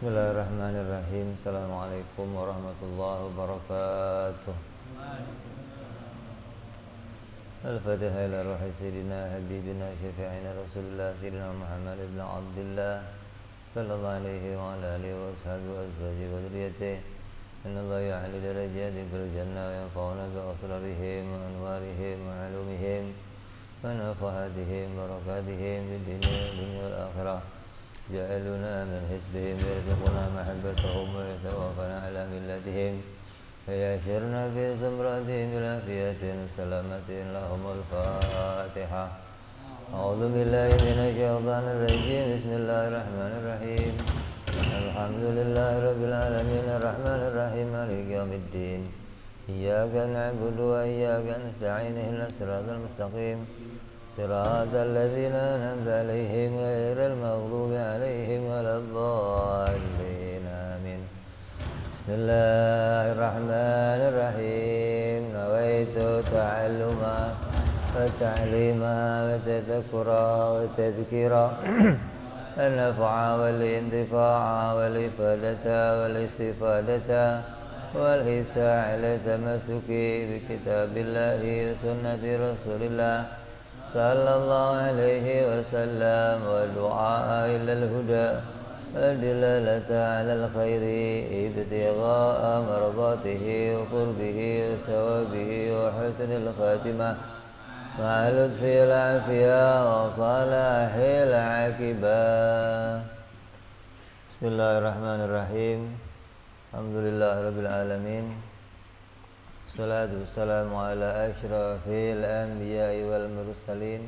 Bismillahirrahmanirrahim. Assalamualaikum warahmatullahi wabarakatuh. Al-Fatihah ila ruhi sayyidina habibina syafi'ina Rasulullah sayyidina Muhammad ibn Abdullah sallallahu alaihi wa ala alihi wa sahbihi wa azwajihi wa dhurriyyatihi. Inna Allah ya'li darajati fil jannah wa yanfa'una bi asrarihim wa anwarihim wa 'ulumihim wa nafahatihim wa barakatihim fid dunya wal akhirah. جعلنا من حزبهم يرزقنا محبتهم ويتوفنا على ملتهم فيأشرنا في زمرتهم بالعافية سلامة لهم الفاتحة. أعوذ بالله من الشيطان الرجيم. بسم الله الرحمن الرحيم. الحمد لله رب العالمين الرحمن الرحيم مالك يوم الدين. إياك نعبد وإياك نستعين اهدنا الصراط المستقيم صراط الذين أنعمت عليهم غير المغضوب عليهم ولا الضالين آمين. بسم الله الرحمن الرحيم. نويت تعلما وتعليما وتذكرا وتذكيرا النفع والانتفاع والإفادة والاستفادة والحث على التمسك بكتاب الله وسنة رسول الله صلى الله عليه وسلم والدعاء إلى الهدى والدلالة على الخير ابتغاء مرضاته وقربه وثوابه وحسن الخاتمة مع لطف العافية وصلاح العاقبة. بسم الله الرحمن الرحيم. الحمد لله رب العالمين. Salatu wassalamu ala asyrafil anbiya'i wal mursalin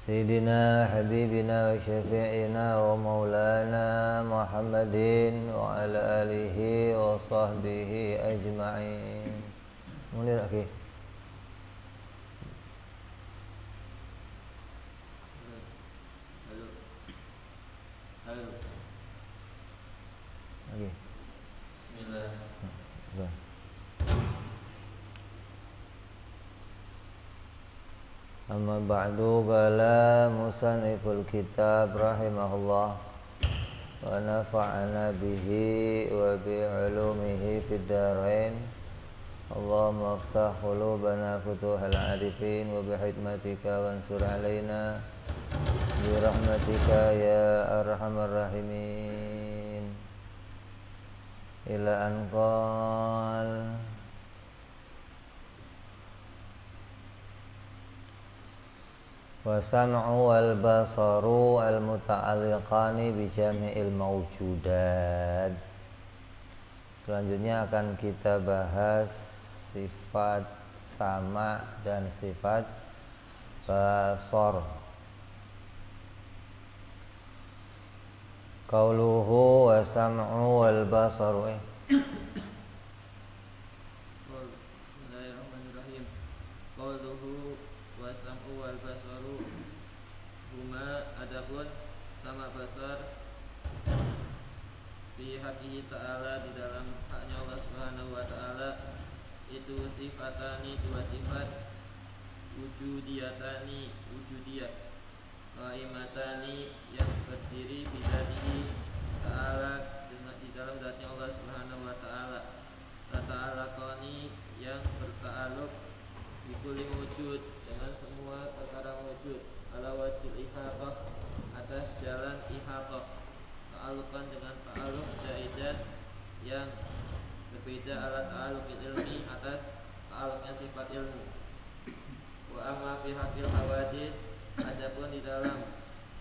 Sayyidina habibina wa syafi'ina wa maulana Muhammadin wa ala alihi wa sahbihi ajma'in. Munir lagi. Lagi. Bismillah. Amma ba'du, qala musanniful kitab rahimahullah wa nafa'ana bihi wa bi'ulumihi fid darain. Allahumma aftah qulubana futuhal arifin wa bihikmatika wansur alaina bi rahmatika ya arhamar rahimin. Ila an qala wa sam'u wal basaru al muta'alliqani bi jami'il mawjudat. Selanjutnya akan kita bahas sifat sama dan sifat basar. Qauluhu wa sam'u wal basaru Bismillahirrahmanirrahim. Qauluhu wa sam'u wal basaru huma adapun sama basar fi haqqihi ta'ala, di dalam haknya Allah Subhanahu wa ta'ala, itu sifatani, dua sifat, wujudiyatani, wujudiyah, qaimatani, yang berdiri bidatihi ta'ala, di dalam zatnya Allah Subhanahu wa ta'ala, tata'alaqani, yang berta'aluk bikuli wujud, dengan semua perkara wujud, ala wajil ihaqah, atas jalan ihaqah, ta'alukan dengan ta'aluk zaidan, yang berbeda, ala ta'aluk ilmi, atas ta'aluknya sifat ilmu. Wa amma fi haqqil hawadis, adapun di dalam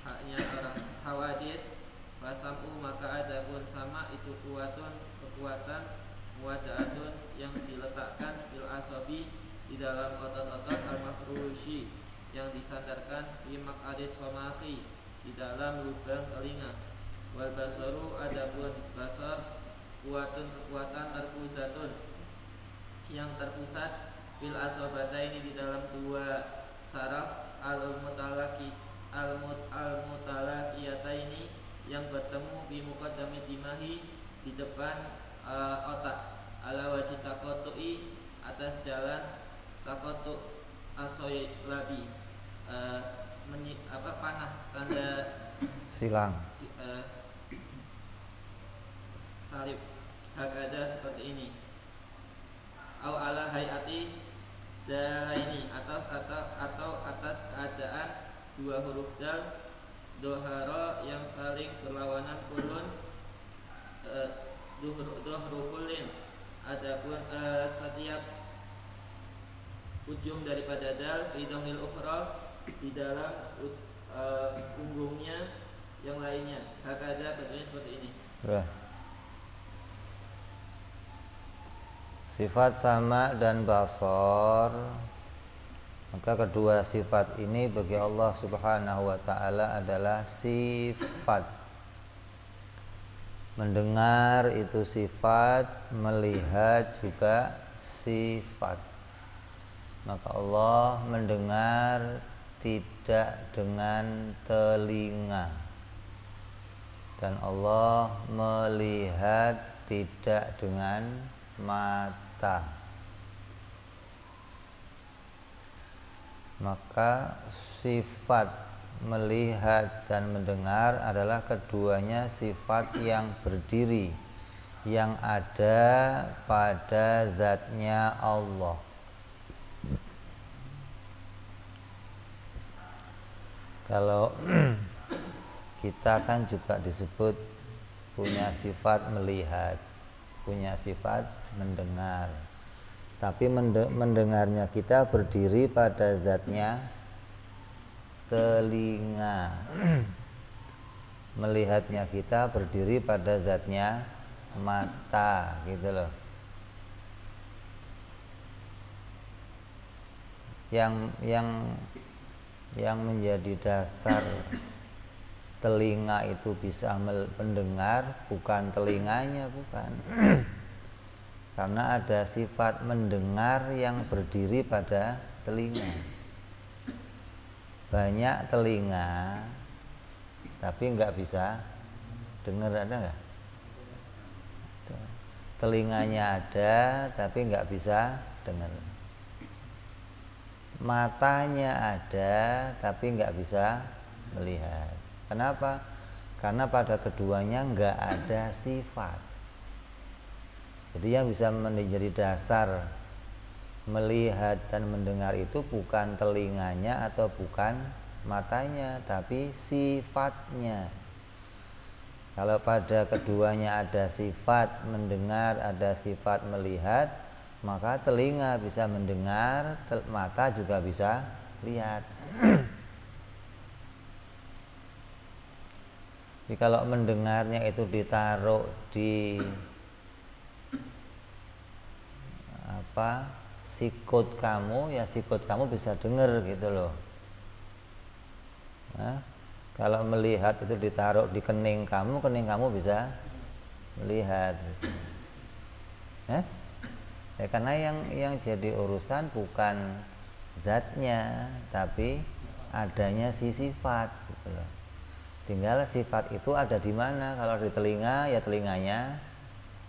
haknya orang hawadis, fasam'u, maka adapun sama itu kuatun, kekuatan, muwada'atun, yang diletakkan, fil asabi, di dalam otot-otot, al-mafrushi, yang disandarkan, fi maq'adis somaki, di dalam lubang telinga. Wal basaru, adapun basar, kuatun, kekuatan, terpusatun, yang terpusat, fil asobataini, di dalam dua saraf, al-mutalaqiyataini, yang bertemu, fi muqaddami dimahi, di depan otak, ala wajib takotu'i, atas jalan takotu asoy labi, panah, tanda silang. salib. Hakada seperti ini. Au ala hayati dalaini atau atas keadaan dua huruf dal doharo yang saling berlawanan kulun dohrukulin. Adapun setiap ujung daripada dal fidohil ukhra di dalam punggungnya yang lainnya. Hakada bentuknya seperti ini. Sifat sama dan basar, maka kedua sifat ini bagi Allah Subhanahu wa ta'ala adalah sifat. Mendengar itu sifat, melihat juga sifat. Maka Allah mendengar tidak dengan telinga, dan Allah melihat tidak dengan mata. Maka sifat melihat dan mendengar adalah keduanya sifat yang berdiri, yang ada pada zatnya Allah. Kalau kita kan juga disebut punya sifat melihat, punya sifat mendengar. Tapi mendengarnya kita berdiri pada zatnya telinga. Melihatnya kita berdiri pada zatnya mata, gitu loh. Yang menjadi dasar telinga itu bisa mendengar bukan telinganya, bukan. Karena ada sifat mendengar yang berdiri pada telinga. Banyak telinga tapi nggak bisa dengar, ada nggak? Telinganya ada tapi nggak bisa dengar. Matanya ada tapi nggak bisa melihat. Kenapa? Karena pada keduanya nggak ada sifat. Jadi yang bisa menjadi dasar melihat dan mendengar itu bukan telinganya atau bukan matanya, tapi sifatnya. Kalau pada keduanya ada sifat mendengar, ada sifat melihat, maka telinga bisa mendengar, mata juga bisa lihat. Jadi kalau mendengarnya itu ditaruh di sikut kamu, ya sikut kamu bisa dengar, gitu loh. Nah, kalau melihat itu ditaruh di kening kamu bisa melihat. Ya, karena yang jadi urusan bukan zatnya, tapi adanya si sifat, gitu loh. Tinggal sifat itu ada di mana. Kalau di telinga, ya telinganya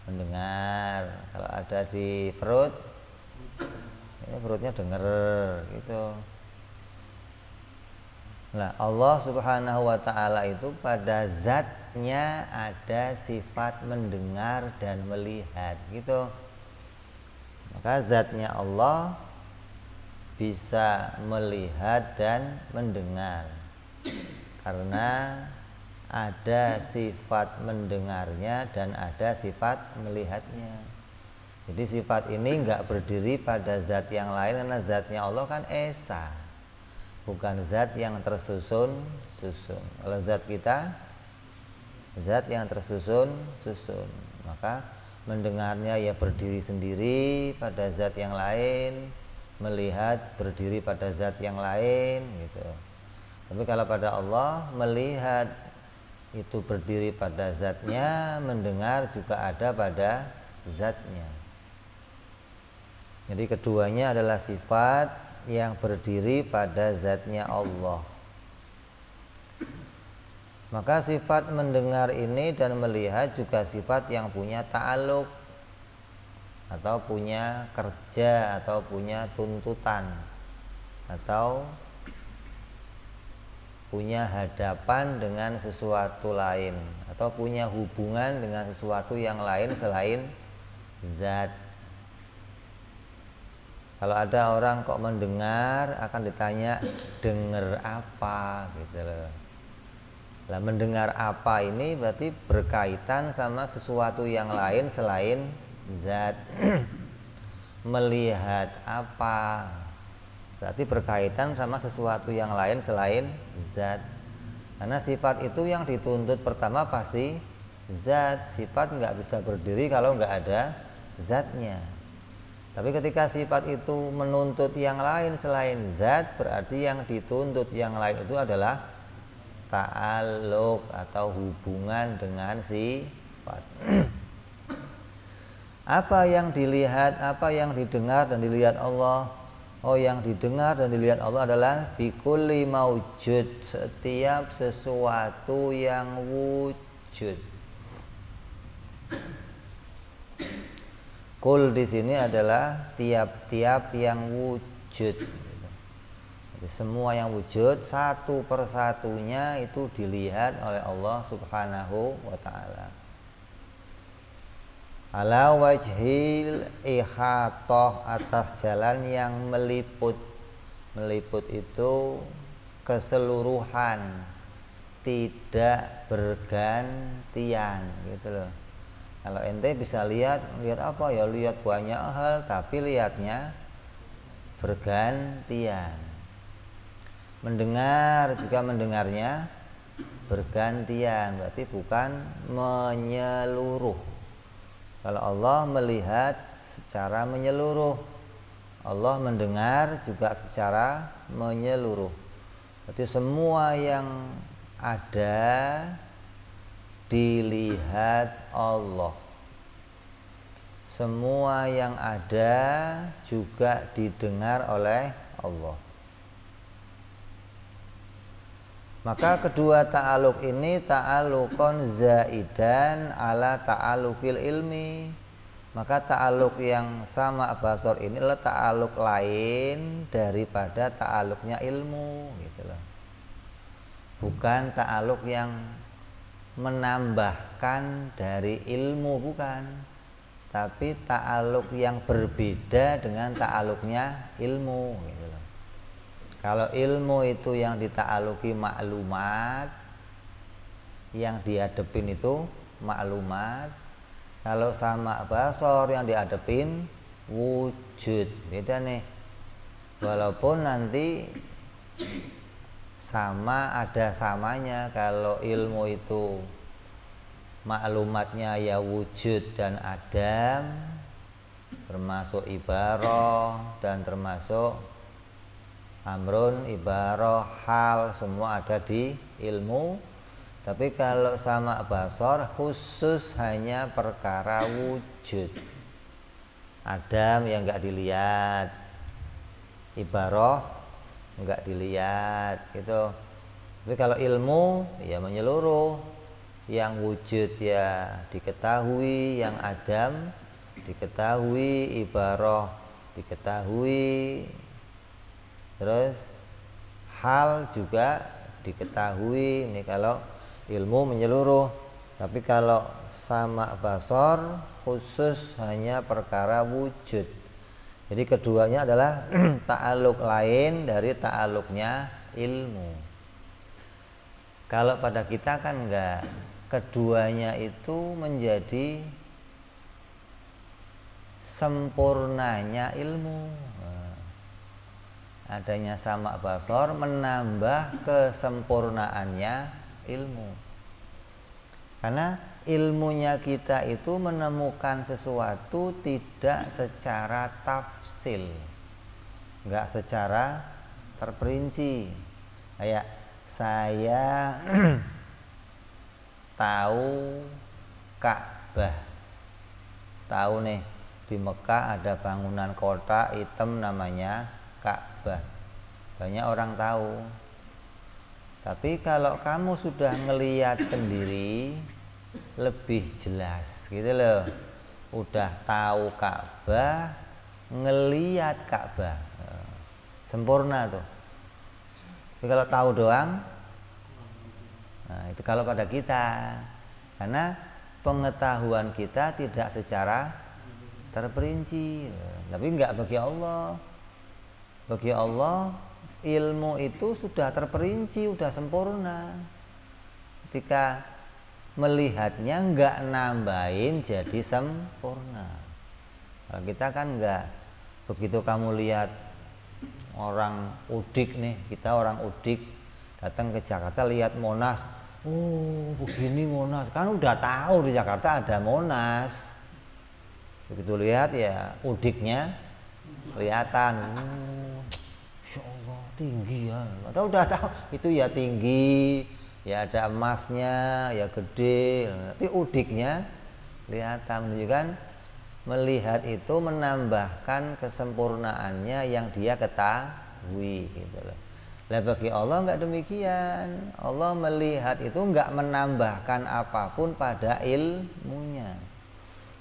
mendengar. Kalau ada di perut, ya perutnya dengar, gitu. Nah, Allah Subhanahu wa ta'ala itu pada zatnya ada sifat mendengar dan melihat, gitu. Maka zatnya Allah bisa melihat dan mendengar karena ada sifat mendengarnya dan ada sifat melihatnya. Jadi sifat ini enggak berdiri pada zat yang lain, karena zatnya Allah kan esa, bukan zat yang tersusun-susun. Kalau zat kita zat yang tersusun-susun, maka mendengarnya ya berdiri sendiri pada zat yang lain, melihat berdiri pada zat yang lain, gitu. Tapi kalau pada Allah, melihat itu berdiri pada zatnya, mendengar juga ada pada zatnya. Jadi keduanya adalah sifat yang berdiri pada zatnya Allah. Maka sifat mendengar ini dan melihat juga sifat yang punya ta'aluk, atau punya kerja, atau punya tuntutan, atau punya hadapan dengan sesuatu lain atau punya hubungan dengan sesuatu yang lain selain zat. Kalau ada orang kok mendengar, akan ditanya dengar apa gitu loh. Lah mendengar apa ini berarti berkaitan sama sesuatu yang lain selain zat. Melihat apa berarti berkaitan sama sesuatu yang lain selain zat. Karena sifat itu yang dituntut pertama pasti zat. Sifat nggak bisa berdiri kalau nggak ada zatnya. Tapi ketika sifat itu menuntut yang lain selain zat, berarti yang dituntut yang lain itu adalah ta'alluq atau hubungan dengan sifat. Apa yang dilihat, apa yang didengar dan dilihat Allah? Oh, yang didengar dan dilihat Allah adalah bikulli maujud, setiap sesuatu yang wujud. Kul di sini adalah tiap-tiap yang wujud. Jadi semua yang wujud satu persatunya itu dilihat oleh Allah Subhanahu wa taala. Ala wajhil ihatah, atas jalan yang meliput. Meliput itu keseluruhan, tidak bergantian gitu loh. Kalau ente bisa lihat apa ya, lihat banyak hal tapi lihatnya bergantian. Mendengar juga mendengarnya bergantian, berarti bukan menyeluruh. Kalau Allah melihat secara menyeluruh, Allah mendengar juga secara menyeluruh. Berarti semua yang ada dilihat Allah. Semua yang ada juga didengar oleh Allah. Maka kedua ta'aluk ini ta'alukon zaidan ala ta'alukil ilmi. Maka ta'aluk yang sama basor ini adalah ta'aluk lain daripada ta'aluknya ilmu gitu loh. Bukan ta'aluk yang menambahkan dari ilmu, bukan, tapi ta'aluk yang berbeda dengan ta'aluknya ilmu gitu loh. Kalau ilmu itu yang dita'aluki maklumat, yang dihadepin itu maklumat. Kalau sama basor yang dihadepin wujud, beda nih. Walaupun nanti sama, ada samanya. Kalau ilmu itu maklumatnya ya wujud dan adam, termasuk ibarah dan termasuk amrun, ibarah, hal, semua ada di ilmu. Tapi kalau sama basor khusus hanya perkara wujud. Adam yang enggak dilihat, ibarah enggak dilihat gitu. Tapi kalau ilmu ya menyeluruh, yang wujud ya diketahui, yang adam diketahui, ibarah diketahui, terus hal juga diketahui. Ini kalau ilmu menyeluruh. Tapi kalau sama basor khusus hanya perkara wujud. Jadi keduanya adalah ta'aluk lain dari ta'aluknya ilmu. Kalau pada kita kan enggak, keduanya itu menjadi sempurnanya ilmu. Adanya sama basor menambah kesempurnaannya ilmu. Karena ilmunya kita itu menemukan sesuatu tidak secara tafsil, enggak secara terperinci. Kayak saya tahu Ka'bah, tahu nih di Mekah ada bangunan kota hitam namanya Ka'bah, banyak orang tahu. Tapi kalau kamu sudah ngelihat sendiri lebih jelas gitu loh. Udah tahu Ka'bah, ngelihat Ka'bah, sempurna tuh. Tapi kalau tahu doang Nah, itu kalau pada kita, karena pengetahuan kita tidak secara terperinci, tapi enggak bagi Allah. Bagi Allah ilmu itu sudah terperinci, sudah sempurna. Ketika melihatnya enggak nambahin jadi sempurna. Kalau kita kan enggak, begitu kamu lihat orang udik nih, kita orang udik datang ke Jakarta lihat Monas, oh begini Monas, kan udah tahu di Jakarta ada Monas. Begitu lihat ya udiknya kelihatan, Insya Allah tinggi ya, padahal udah tahu itu ya tinggi, ya ada emasnya, ya gede, tapi udiknya kelihatan, menunjukkan melihat itu menambahkan kesempurnaannya yang dia ketahui gitu loh. Lah bagi Allah enggak demikian. Allah melihat itu enggak menambahkan apapun pada ilmunya.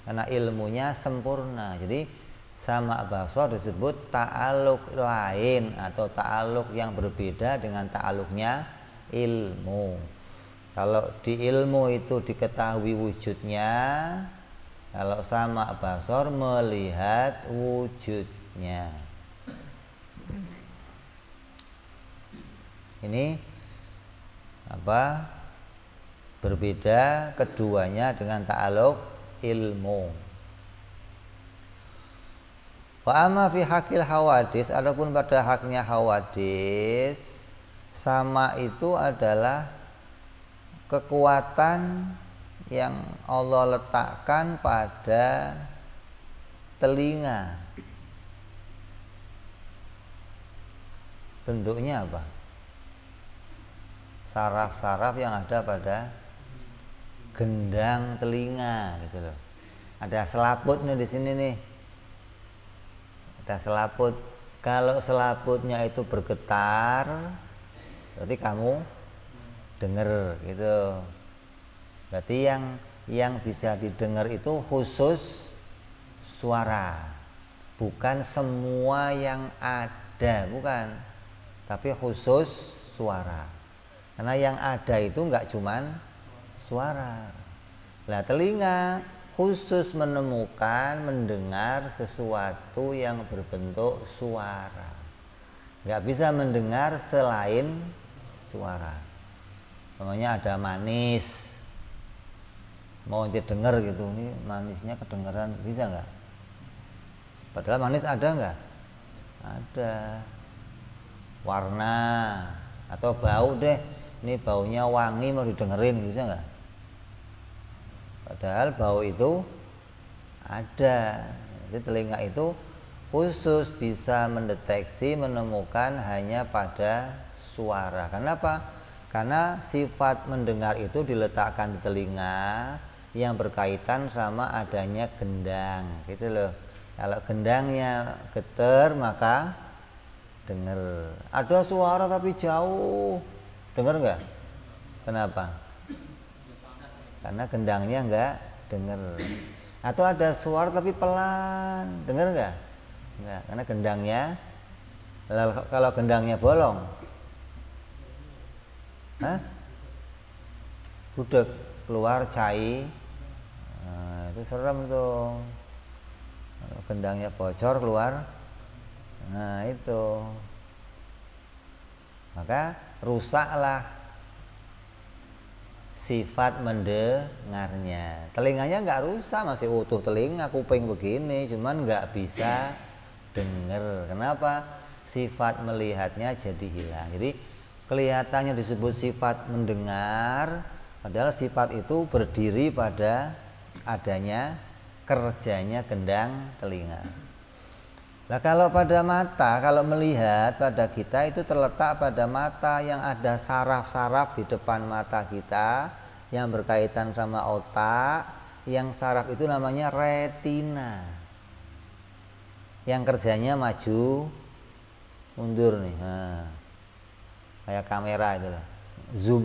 Karena ilmunya sempurna. Jadi sama basar disebut ta'aluk lain atau ta'aluk yang berbeda dengan ta'aluknya ilmu. Kalau di ilmu itu diketahui wujudnya, kalau sama basar melihat wujudnya. Ini apa? Berbeda keduanya dengan ta'aluk ilmu. Wa amma fi hakil hawadis, adapun pada haknya hawadis, sama itu adalah kekuatan yang Allah letakkan pada telinga. Bentuknya apa? Saraf-saraf yang ada pada gendang telinga gitu loh. Ada selaput nih di sini nih. Ada selaput. Kalau selaputnya itu bergetar, berarti kamu dengar gitu. Berarti yang bisa didengar itu khusus suara. Bukan semua yang ada, bukan. Tapi khusus suara. Karena yang ada itu enggak cuman suara. Nah, telinga khusus menemukan, mendengar sesuatu yang berbentuk suara. Enggak bisa mendengar selain suara. Namanya ada manis. Mau didengar gitu, ini manisnya kedengaran, bisa enggak? Padahal manis ada enggak? Ada. Warna atau bau deh. Ini baunya wangi, mau didengerin, bisa nggak? Padahal bau itu ada. Jadi telinga itu khusus bisa mendeteksi, menemukan hanya pada suara. Kenapa? Karena sifat mendengar itu diletakkan di telinga yang berkaitan sama adanya gendang, gitu loh. Kalau gendangnya getar maka dengar. Ada suara tapi jauh. Dengar nggak? Kenapa? Karena gendangnya nggak dengar. Atau ada suara tapi pelan, dengar nggak? Nggak, karena gendangnya. Kalau gendangnya bolong, budek keluar cai, nah, itu serem tuh. Kalau gendangnya bocor keluar, nah itu. Maka rusaklah sifat mendengarnya. Telinganya nggak rusak, masih utuh telinga, kuping begini, cuman nggak bisa dengar. Kenapa? Sifat melihatnya jadi hilang. Jadi kelihatannya disebut sifat mendengar, padahal sifat itu berdiri pada adanya kerjanya gendang telinga. Nah, kalau pada mata, kalau melihat pada kita itu terletak pada mata yang ada saraf-saraf di depan mata kita yang berkaitan sama otak, yang saraf itu namanya retina. Yang kerjanya maju mundur nih. Nah, kayak kamera itu lah. Zoom.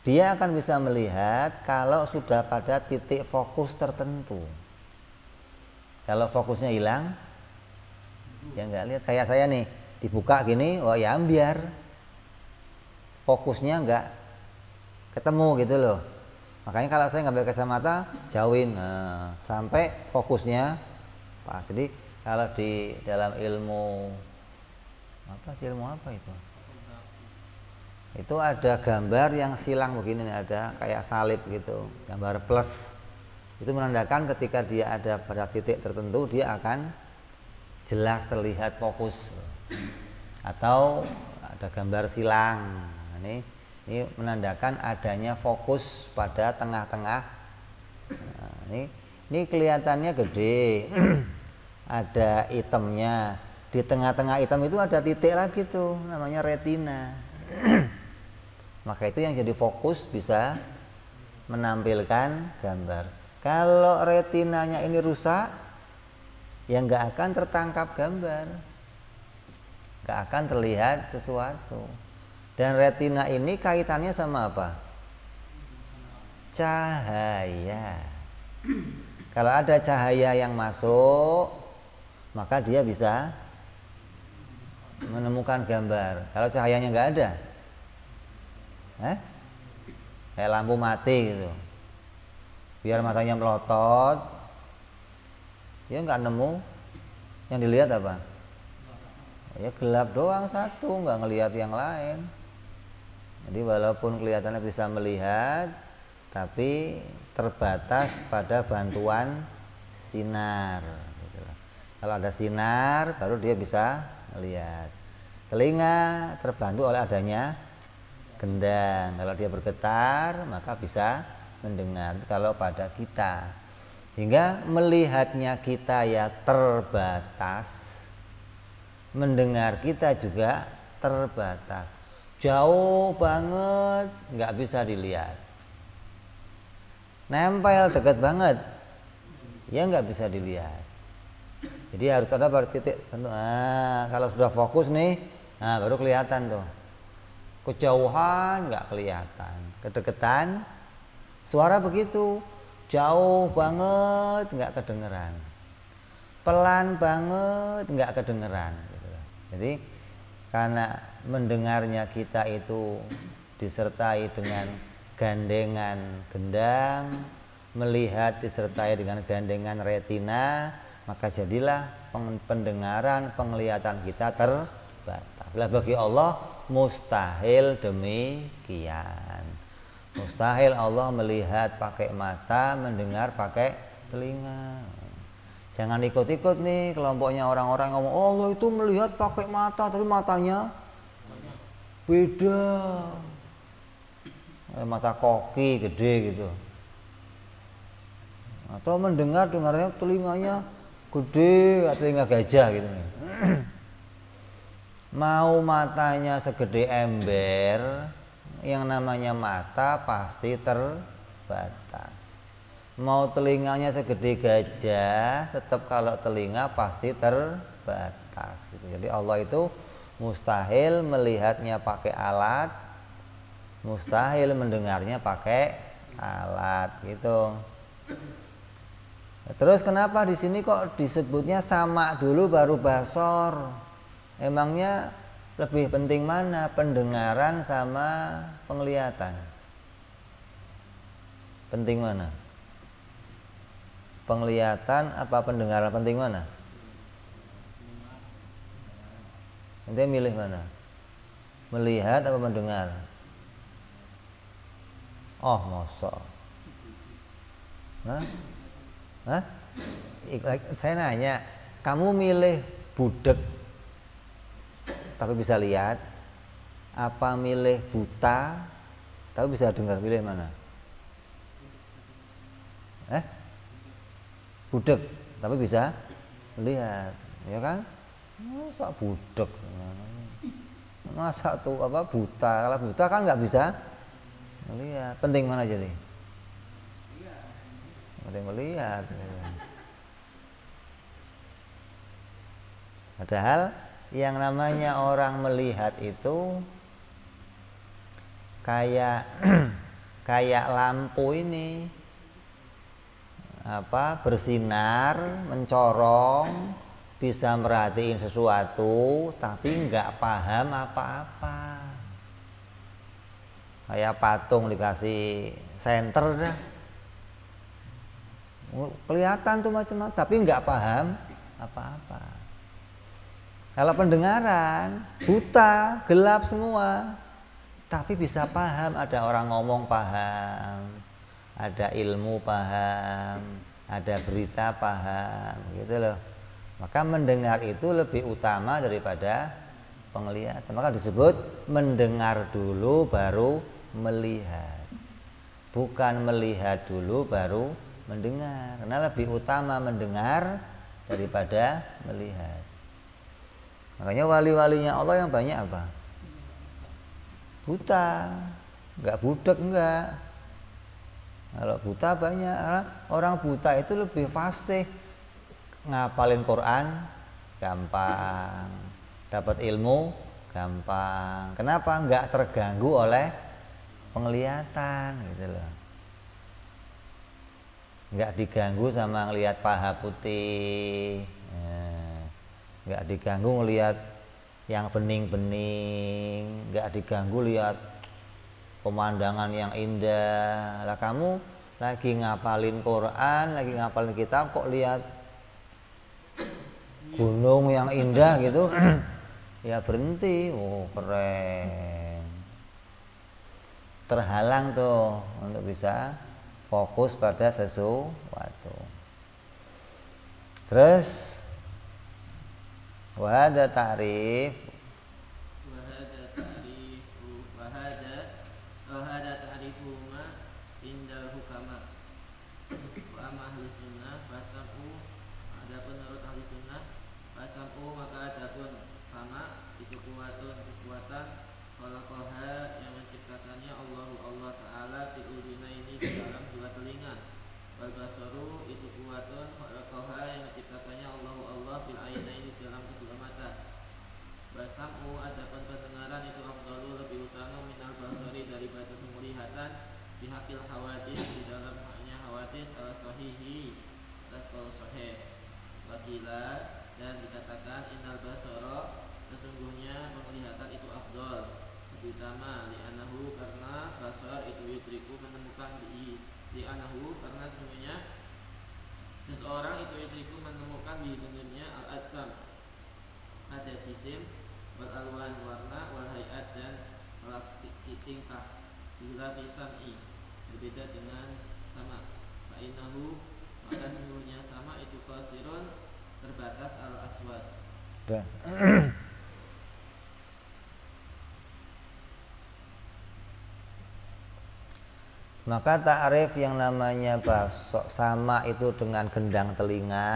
Dia akan bisa melihat kalau sudah pada titik fokus tertentu. Kalau fokusnya hilang, ya nggak lihat. Kayak saya nih, dibuka gini, oh ya ambiar. fokusnya nggak ketemu gitu loh. Makanya kalau saya nggak pakai kacamata jauhin, nah, sampai fokusnya pas. Jadi kalau di dalam ilmu apa sih, ilmu apa itu ada gambar yang silang begini nih, ada kayak salib gitu, gambar plus. Itu menandakan ketika dia ada pada titik tertentu dia akan jelas terlihat fokus. Atau ada gambar silang. Nah, ini menandakan adanya fokus pada tengah-tengah. Nah, ini kelihatannya gede. Ada hitamnya. Di tengah-tengah hitam itu ada titik lagi tuh, namanya retina. Maka itu yang jadi fokus bisa menampilkan gambar. Kalau retinanya ini rusak, ya nggak akan tertangkap gambar, nggak akan terlihat sesuatu. Dan retina ini kaitannya sama apa? Cahaya. Kalau ada cahaya yang masuk, maka dia bisa menemukan gambar. Kalau cahayanya nggak ada, kayak lampu mati gitu, biar matanya melotot, ya nggak nemu. Yang dilihat apa? Ya gelap doang satu, nggak ngelihat yang lain. Jadi walaupun kelihatannya bisa melihat, tapi terbatas pada bantuan sinar. Kalau ada sinar, baru dia bisa melihat. Telinga terbantu oleh adanya gendang. Kalau dia bergetar, maka bisa mendengar. Kalau pada kita, hingga melihatnya kita ya terbatas, mendengar kita juga terbatas. Jauh banget, nggak bisa dilihat. Nempel dekat banget, ya nggak bisa dilihat. Jadi harus ada pada titik tentu. Kalau sudah fokus nih, baru kelihatan tuh. Kejauhan nggak kelihatan, kedekatan suara begitu, jauh banget nggak kedengeran, pelan banget nggak kedengeran. Jadi karena mendengarnya kita itu disertai dengan gandengan gendang, melihat disertai dengan gandengan retina, maka jadilah pendengaran, penglihatan kita terbatas. Lah bagi Allah mustahil demikian. Mustahil Allah melihat pakai mata, mendengar pakai telinga. Jangan ikut-ikut nih kelompoknya orang-orang ngomong, oh Allah itu melihat pakai mata, tapi matanya beda. Mata koki gede gitu. Atau dengarnya telinganya gede, telinga gajah gitu nih. Mau matanya segede ember, yang namanya mata pasti terbatas. Mau telinganya segede gajah, tetap kalau telinga pasti terbatas gitu. Jadi Allah itu mustahil melihatnya pakai alat, mustahil mendengarnya pakai alat gitu. Terus kenapa di sini kok disebutnya sama dulu baru basor? Emangnya lebih penting mana, pendengaran sama penglihatan? Penting mana? Penglihatan apa pendengaran penting mana? Ente milih mana? Melihat apa mendengar? Oh, mosok. Hah? Saya nanya, kamu milih budek tapi bisa lihat, apa milih buta tapi bisa dengar? Milih mana? Budek tapi bisa melihat, ya kan? Masa budek, masa tuh apa buta? Kalau buta kan nggak bisa melihat. Penting mana jadi? Penting melihat. Padahal yang namanya orang melihat itu kayak kayak lampu ini, bersinar, mencorong, bisa merhatiin sesuatu tapi nggak paham apa-apa. kayak patung dikasih senter dah. Kelihatan tuh macam-macam, tapi nggak paham apa-apa. Kalau pendengaran buta, gelap semua, tapi bisa paham. Ada orang ngomong paham, ada ilmu paham, ada berita paham, gitu loh. Maka mendengar itu lebih utama daripada penglihatan. Maka disebut mendengar dulu baru melihat, bukan melihat dulu baru mendengar. Karena lebih utama mendengar daripada melihat. Makanya wali-walinya Allah yang banyak apa? Buta, enggak budak enggak. Kalau buta banyak, orang buta itu lebih fasih, ngapalin Quran gampang, dapat ilmu gampang. Kenapa? Enggak terganggu oleh penglihatan gitu loh. Enggak diganggu sama ngelihat paha putih, enggak diganggu ngelihat yang bening-bening, enggak diganggu lihat pemandangan yang indah. Lah kamu lagi ngapalin Quran, lagi ngapalin kitab, kok lihat gunung yang indah gitu, ya berhenti. Oh keren, terhalang tuh untuk bisa fokus pada sesuatu. Terus wahada ta'rif, wahada ta'rifu ma indal hukama wa amma ahli sunnah fasamu. Adapun menurut ahli sunnah fasamu maka adapun sama itu kekuatan khalaqaha yang menciptakannya Allah Ta'ala fil udhunaini di dalam dua telinga. Wal basaru itu kuwatun khalaqaha yang menciptakannya Allah fil ainaini di dalam kedua mata. Basamu adapun pendengaran itu afdalu lebih utama minal basari daripada penglihatan bihaqil hawadis di dalam haknya hawadis ala sahihi atas qaul sahih. Wakila dan dikatakan innal basara sesungguhnya penglihatan itu afdal lebih utama li'anahu karena basar itu yudriku menemukan li'anahu karena sesungguhnya seseorang itu yudriku menemukan di dunia al-ajsam ada jisim wal alwan warna wal hayat dan tingkah bila bisam'i berbeda dengan sama. Fa'inahu maka sesungguhnya sama itu qasirun terbatas al-aswad. Maka ta'rif yang namanya sama itu dengan gendang telinga,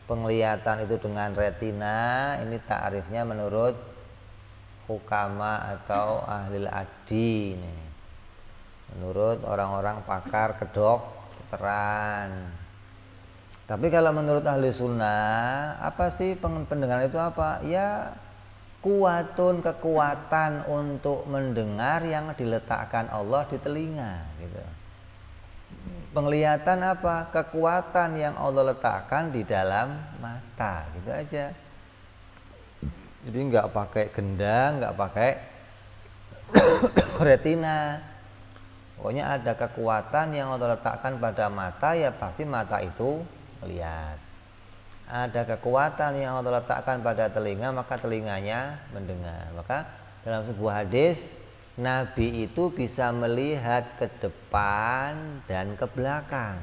penglihatan itu dengan retina. Ini ta'rifnya menurut hukama atau ahli adi ini. Menurut orang-orang pakar kedokteran. Tapi kalau menurut ahli sunnah, apa sih pendengaran itu apa? Ya kekuatan untuk mendengar yang diletakkan Allah di telinga gitu. Penglihatan apa? Kekuatan yang Allah letakkan di dalam mata, gitu aja. Jadi nggak pakai gendang, nggak pakai retina. Pokoknya ada kekuatan yang Allah letakkan pada mata, ya pasti mata itu melihat. Ada kekuatan yang Allah letakkan pada telinga, maka telinganya mendengar. Maka dalam sebuah hadis, Nabi itu bisa melihat ke depan dan ke belakang.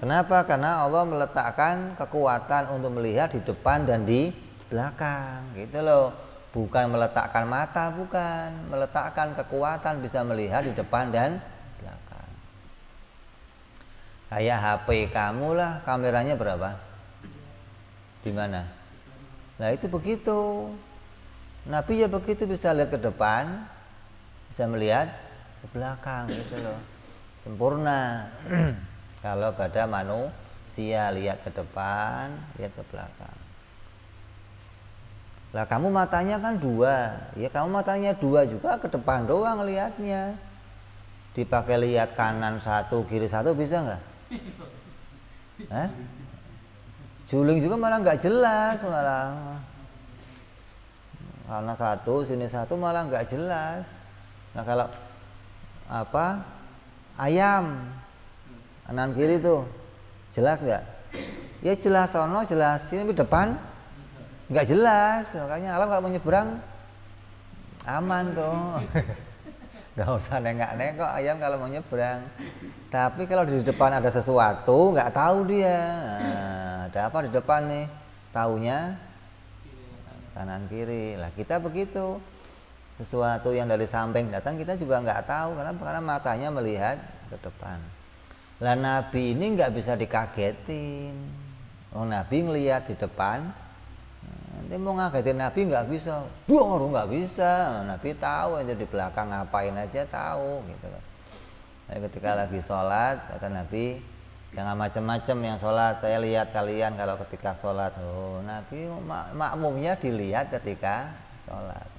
Kenapa? Karena Allah meletakkan kekuatan untuk melihat di depan dan di belakang, gitu loh. Bukan meletakkan mata, bukan. Meletakkan kekuatan bisa melihat di depan dan belakang. Kayak HP kamu lah, kameranya berapa? Di mana? Nah itu begitu. Nabi ya begitu, bisa lihat ke depan, bisa melihat ke belakang, gitu loh. Sempurna. Kalau pada manusia lihat ke depan, lihat ke belakang. Lah kamu matanya kan dua, ya kamu matanya dua juga, ke depan doang lihatnya. Dipakai lihat kanan satu, kiri satu, bisa nggak? Hah? Juling juga malah nggak jelas malah. karena satu sini satu malah nggak jelas. Nah kalau apa ayam kanan kiri tuh jelas nggak? Ya jelas sono jelas sini, tapi depan nggak jelas. Makanya alam kalau mau nyebrang aman tuh. Nggak usah nengok-nengok ayam kalau mau nyebrang. Tapi kalau di depan ada sesuatu nggak tahu dia. Nah, ada apa di depan nih? Taunya kanan kiri. Lah kita begitu. Sesuatu yang dari samping datang kita juga nggak tahu karena matanya melihat ke depan. Lah Nabi ini nggak bisa dikagetin. Oh Nabi ngelihat di depan. Nanti mau ngagetin Nabi nggak bisa, nggak bisa. Nabi tahu aja di belakang ngapain aja tahu gitu kan. Nah, ketika lagi sholat kata Nabi jangan macam-macam yang sholat. Saya lihat kalian kalau ketika sholat. Oh Nabi makmumnya dilihat ketika sholat.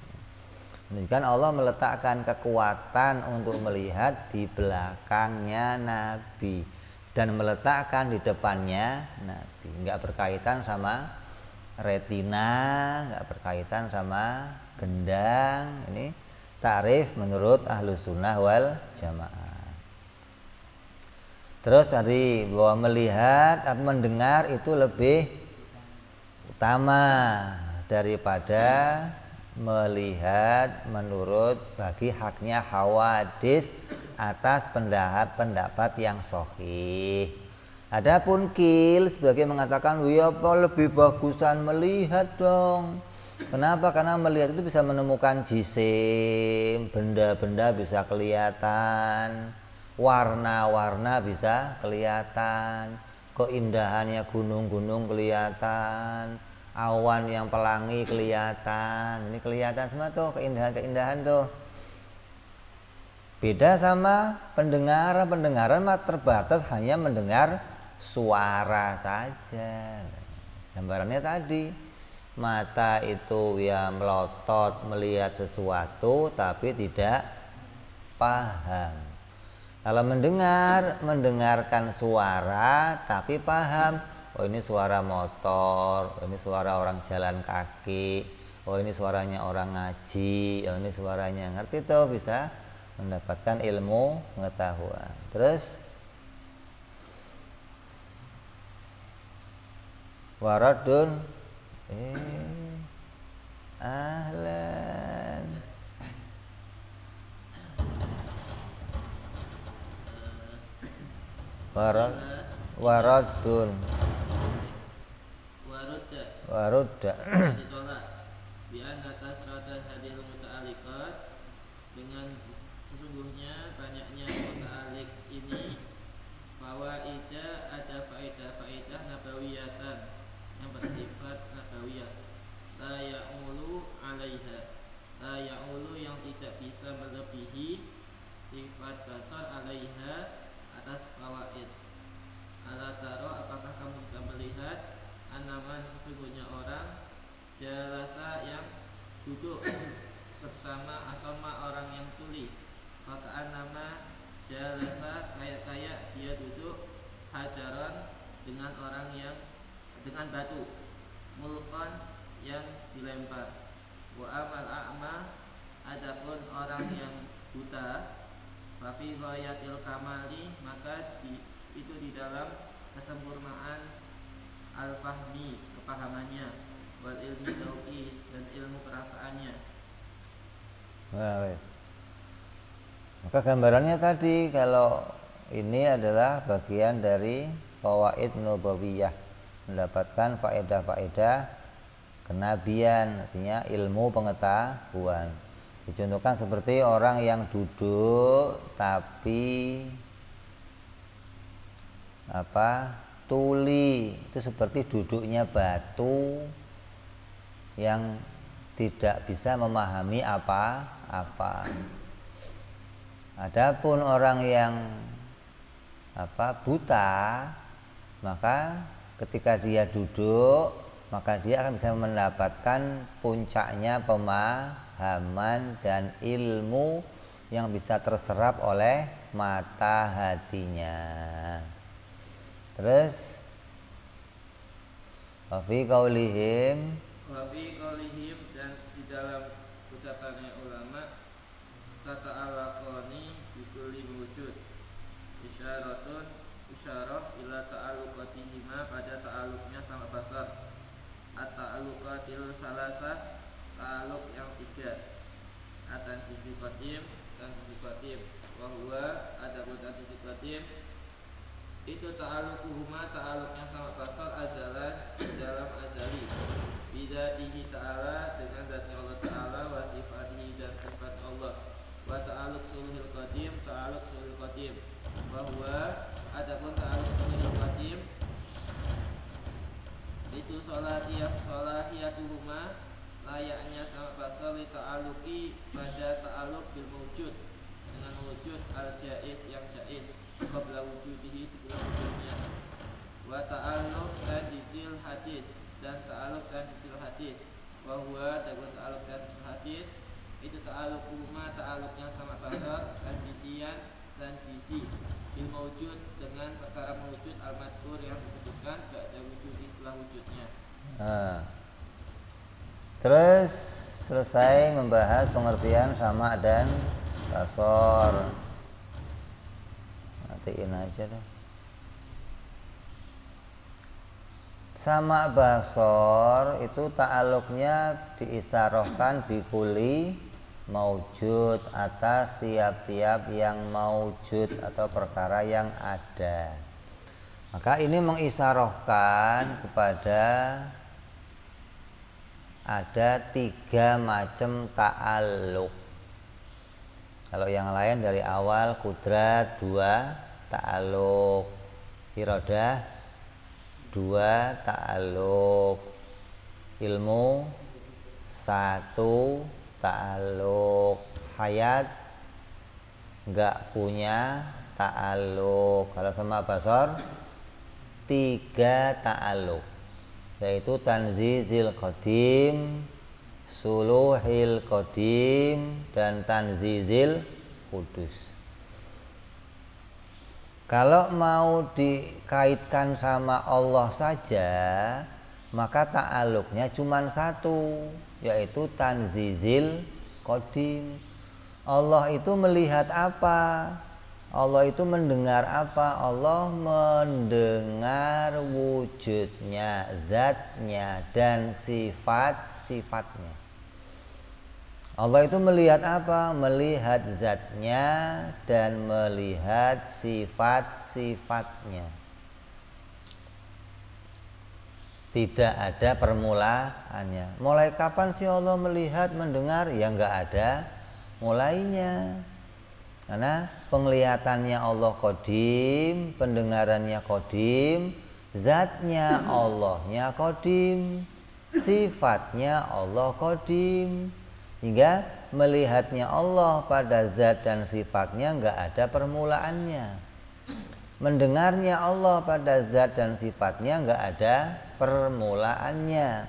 Menunjukkan Allah meletakkan kekuatan untuk melihat di belakangnya Nabi dan meletakkan di depannya Nabi. Nggak berkaitan sama retina, nggak berkaitan sama gendang. Ini takrif menurut Ahlus Sunnah wal Jamaah. Terus tadi bahwa melihat atau mendengar itu lebih utama daripada melihat menurut bagi haknya hawadis atas pendapat yang sahih. Adapun Qil sebagai mengatakan ya apa lebih bagusan melihat dong. Kenapa? Karena melihat itu bisa menemukan jisim, benda-benda bisa kelihatan, warna-warna bisa kelihatan, keindahannya gunung-gunung kelihatan, awan yang pelangi kelihatan. Ini kelihatan semua tuh keindahan-keindahan tuh. Beda sama pendengaran mah terbatas hanya mendengar suara saja. Gambarannya tadi mata itu ya melotot melihat sesuatu tapi tidak paham. Kalau mendengarkan suara tapi paham. Oh ini suara motor, oh ini suara orang jalan kaki, oh ini suaranya orang ngaji, oh ini suaranya ngerti tuh bisa mendapatkan ilmu pengetahuan. Terus waradun ahlan waradun warudda ditolak bi anna kasratan hadil muta'alliqat, dengan sesungguhnya banyaknya muta'alliq ini fawaida ada faedah nabawiyatan yang bersifat nabawiyah la ya'ulu alaiha, la ya'ulu yang tidak bisa melebihi sifat basar alaiha atas fawaid. Ala taro apakah kamu tidak melihat anaman sesungguhnya orang jalasa yang duduk bersama asoma orang yang tuli, maka anama jalasa kayak dia duduk hajaran dengan orang yang dengan batu, mulkan yang dilempar. Wa amal a'ma, adapun orang yang buta, fafi ghayatil kamali, maka itu di dalam kesempurnaan al-fahmi kepahamannya, wal ilmi dawi dan ilmu perasaannya. Maka gambarannya tadi kalau ini adalah bagian dari fawaid nubawiyah, mendapatkan faedah-faedah kenabian, artinya ilmu pengetahuan. Dicontohkan seperti orang yang duduk tapi tuli, itu seperti duduknya batu yang tidak bisa memahami apa-apa. Adapun orang yang buta, maka ketika dia duduk maka dia akan bisa mendapatkan puncaknya pemahaman dan ilmu yang bisa terserap oleh mata hatinya. Terus wa fi qaulihim dan di dalam ucapannya ulama tata'alaqani bikulli wujud isyarah ila ta'alluqatihima pada ta'alluqnya sama basar at-ta'alluqatil salasah ta'alluq yang 3 at-tansisi qadim wa huwa adapun tansisi qadim itu ta'alluquhuma ta'alluqnya sama basar azalan dalam azali bidatihi ta'ala dengan zatnya Allah ta'ala wa sifatihi dan sifat Allah wa ta'alluq sulhil qadim ta'alluq sulhil qadim wa huwa adapun ta'alluq sulhil qadim itu solahiyatuhuma layaknya sama basar li ta'alluqi pada ta'alluq bil mawjud dengan wujud al-jaiz yang jaiz qabla wujudihi sebelum wujudnya wa ta'alluq tanjisil hadis dan ta'alluq tanjisil hadis wa huwa adapun ta'alluq tanjisil hadis itu ta'alluquma ta'alluqnya sama basar tanjisi bil mawjud dengan perkara mawjud al-madhkur yang disebutkan ba'da wujudi setelah wujudnya. Terus selesai membahas pengertian sama dan basor. Matiin aja deh. Sama basor itu ta'alluqnya diisyarahkan bikuli maujud atas tiap-tiap yang maujud atau perkara yang ada. Maka ini mengisyarahkan kepada ada 3 macam ta'alluq. Kalau yang lain dari awal kudrat 2 ta'alluq, iradah 2 ta'alluq, ilmu 1 ta'alluq, hayat enggak punya ta'alluq. Kalau sama basor 3 ta'alluq, yaitu tanzizil qadim, suluhil qadim, dan tanzizil kudus. Kalau mau dikaitkan sama Allah saja, maka ta'alluqnya cuma 1, yaitu tanzizil qadim. Allah itu melihat apa? Allah itu mendengar apa? Allah mendengar wujudnya, zatnya, dan sifat-sifatnya. Allah itu melihat apa? Melihat zatnya dan melihat sifat-sifatnya. Tidak ada permulaannya. Mulai kapan sih Allah melihat, mendengar? Ya enggak ada mulainya. Karena penglihatannya Allah qadim, pendengarannya qadim, zatnya Allahnya qadim, sifatnya Allah qadim. Hingga melihatnya Allah pada zat dan sifatnya enggak ada permulaannya. Mendengarnya Allah pada zat dan sifatnya enggak ada permulaannya.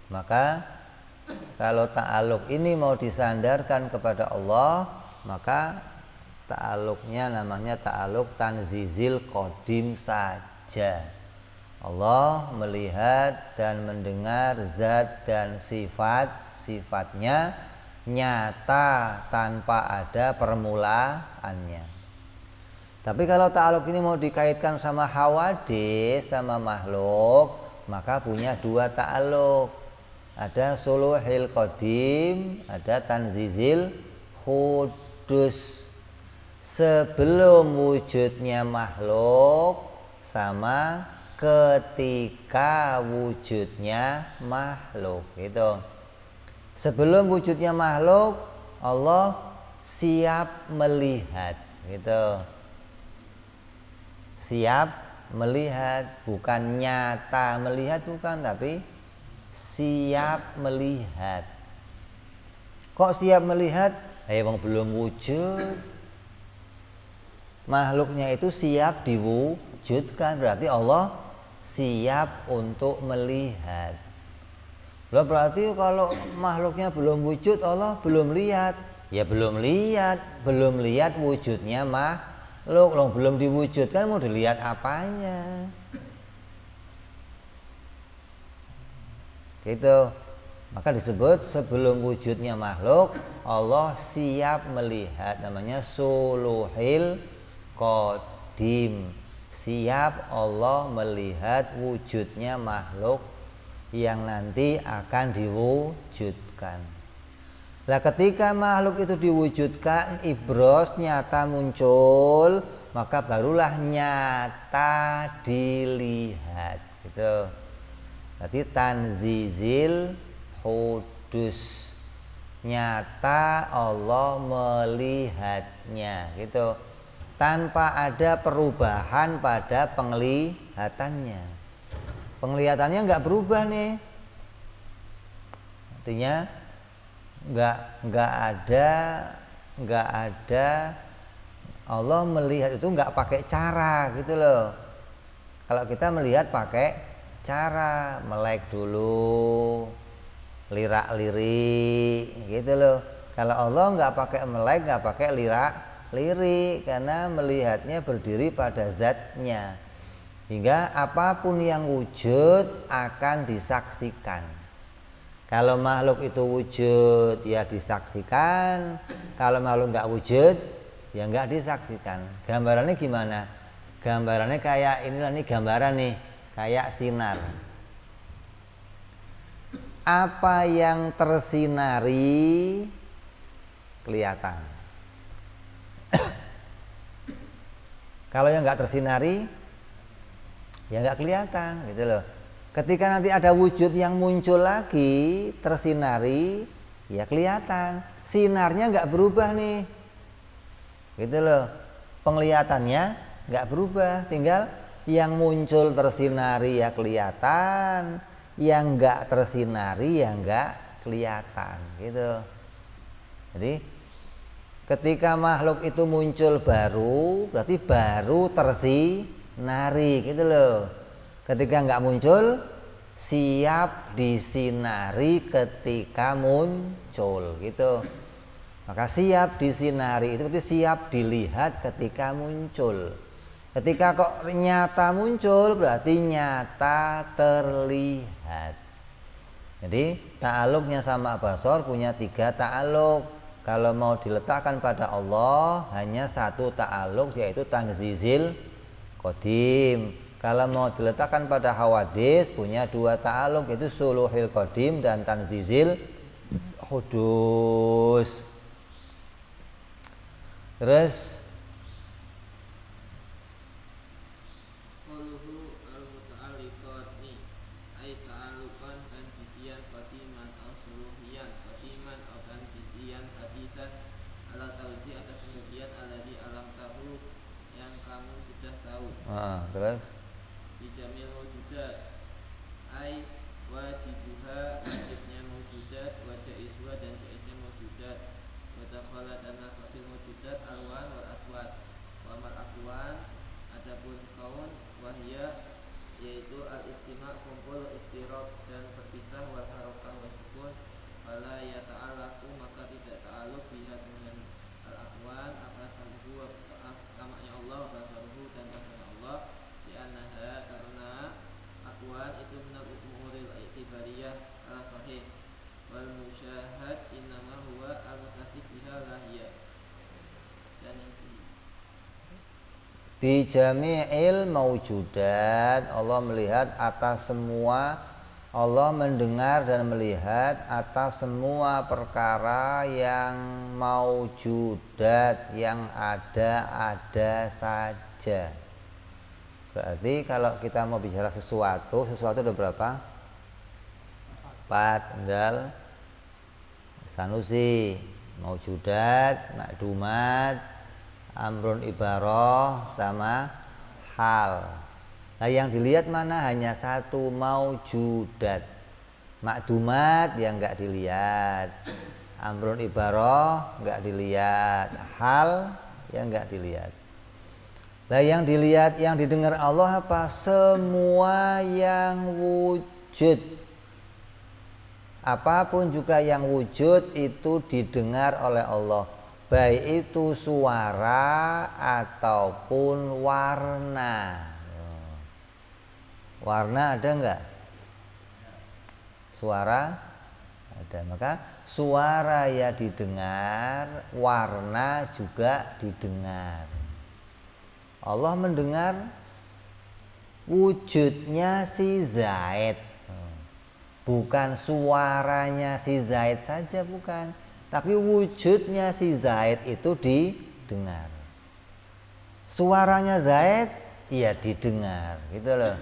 Maka kalau ta'alluq ini mau disandarkan kepada Allah, maka ta'alluqnya namanya ta'alluq tanzizil qadim saja. Allah melihat dan mendengar zat dan sifat-sifatnya nyata tanpa ada permulaannya. Tapi kalau ta'alluq ini mau dikaitkan sama hawadis, sama makhluk, maka punya 2 ta'alluq. Ada suluhil qadim, ada tanzizil kudus. Sebelum wujudnya makhluk sama ketika wujudnya makhluk. Gitu. Sebelum wujudnya makhluk, Allah siap melihat. Gitu. Siap melihat, bukan nyata melihat, bukan, tapi siap melihat. Kok siap melihat? Wong belum wujud. Makhluknya itu siap diwujudkan, berarti Allah siap untuk melihat. Loh, berarti kalau makhluknya belum wujud, Allah belum lihat. Ya belum lihat wujudnya makhluk. Loh, belum diwujudkan, mau dilihat apanya? Gitu. Maka disebut sebelum wujudnya makhluk Allah siap melihat, namanya suluhil qadim. Siap Allah melihat wujudnya makhluk yang nanti akan diwujudkan. Nah, ketika makhluk itu diwujudkan, ibros nyata muncul, maka barulah nyata dilihat. Gitu. Berarti tanzizil hudus, nyata Allah melihatnya, gitu, tanpa ada perubahan pada penglihatannya. Penglihatannya nggak berubah nih, artinya nggak ada Allah melihat itu nggak pakai cara, gitu loh. Kalau kita melihat pakai cara, melek dulu, lirak-lirik, gitu loh. Kalau Allah nggak pakai melek, nggak pakai lirak-lirik, karena melihatnya berdiri pada zatnya, hingga apapun yang wujud akan disaksikan. Kalau makhluk itu wujud, ya disaksikan. Kalau makhluk nggak wujud, ya nggak disaksikan. Gambarannya gimana? Gambarannya kayak inilah, nih gambaran nih, kayak sinar. Apa yang tersinari kelihatan. Kalau yang nggak tersinari ya nggak kelihatan, gitu loh. Ketika nanti ada wujud yang muncul lagi tersinari, ya kelihatan. Sinarnya nggak berubah nih, gitu loh. Penglihatannya nggak berubah, tinggal yang muncul tersinari ya kelihatan, yang nggak tersinari ya nggak kelihatan, gitu. Jadi ketika makhluk itu muncul baru, berarti baru tersinari, gitu loh. Ketika nggak muncul, siap disinari ketika muncul, gitu. Maka siap disinari itu berarti siap dilihat ketika muncul. Ketika kok nyata muncul, berarti nyata terlihat. Jadi ta'aluknya sama basor punya 3 ta'aluk. Kalau mau diletakkan pada Allah hanya 1 ta'aluk, yaitu tanzizil qadim. Kalau mau diletakkan pada hawadis punya 2 ta'aluk, yaitu suluhil qadim dan tanzizil hudus. Terus terus dijamil mawjudat ai wajibuha, wajibnya mawjudat, wa jaizwa dan jaiznya mawjudat, wa dakhala dan nasafil mawjudat alwan wal aswad, wa amal akwan adapun kaun wahya yaitu al istima kumpul, iftiraq dan berpisah, wal harakah wa sukun, fala ya ta'alaku maka tidak ta'aluk biha dengan al akwan apa sabuhu amaknya Allah wa basaruhu dan basarnya Allah, dianaha karena akwan itu minal umuril i'tibariyah ala sahih, wal musyahad innama huwa al mutasib biha lahiyah. Dan yang bi jami'il maujudat, Allah melihat atas semua, Allah mendengar dan melihat atas semua perkara yang maujudat, yang ada saja. Berarti kalau kita mau bicara sesuatu ada berapa? 4, tinggal sanusi, maujudat, makdumat, amrun ibaroh, sama hal. Nah yang dilihat mana? Hanya 1, maujudat. Makdumat yang enggak dilihat, amrun ibaroh enggak dilihat, hal yang enggak dilihat. Nah yang dilihat, yang didengar Allah apa? Semua yang wujud. Apapun juga yang wujud itu didengar oleh Allah, baik itu suara ataupun warna. Warna ada enggak? Suara ada. Maka suara ya didengar, warna juga didengar. Allah mendengar wujudnya si Zaid, bukan suaranya si Zaid saja, bukan, tapi wujudnya si Zaid itu didengar. Suaranya Zaid iya didengar, gitu loh.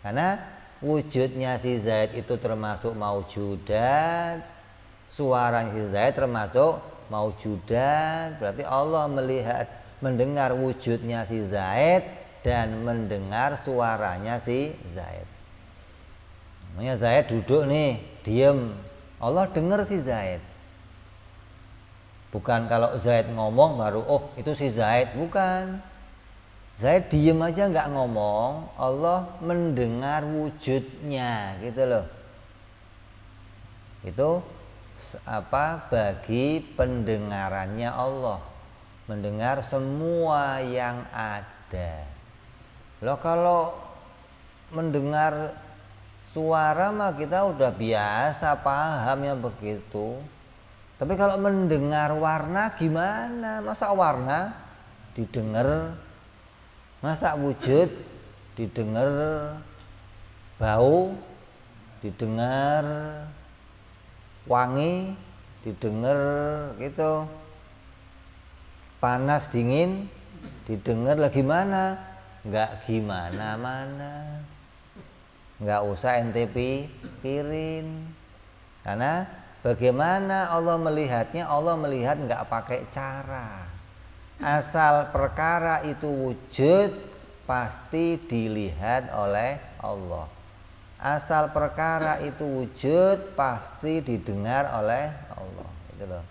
Karena wujudnya si Zaid itu termasuk maujudat, suaranya si Zaid termasuk maujudat, berarti Allah mendengar wujudnya si Zaid dan mendengar suaranya si Zaid. Namanya Zaid duduk nih, diem, Allah dengar si Zaid. Bukan kalau Zaid ngomong baru oh itu si Zaid, bukan. Zaid diem aja nggak ngomong, Allah mendengar wujudnya, gitu loh. Itu bagi pendengarannya Allah, mendengar semua yang ada. Loh kalau mendengar suara mah kita udah biasa paham yang begitu. Tapi kalau mendengar warna gimana? Masa warna didengar? Masa wujud didengar? Bau didengar? Wangi didengar gitu? Panas dingin didengar lah gimana? Enggak gimana-mana. Enggak usah ente pikirin. Karena bagaimana Allah melihatnya? Allah melihat enggak pakai cara. Asal perkara itu wujud pasti dilihat oleh Allah. Asal perkara itu wujud pasti didengar oleh Allah. Itu loh.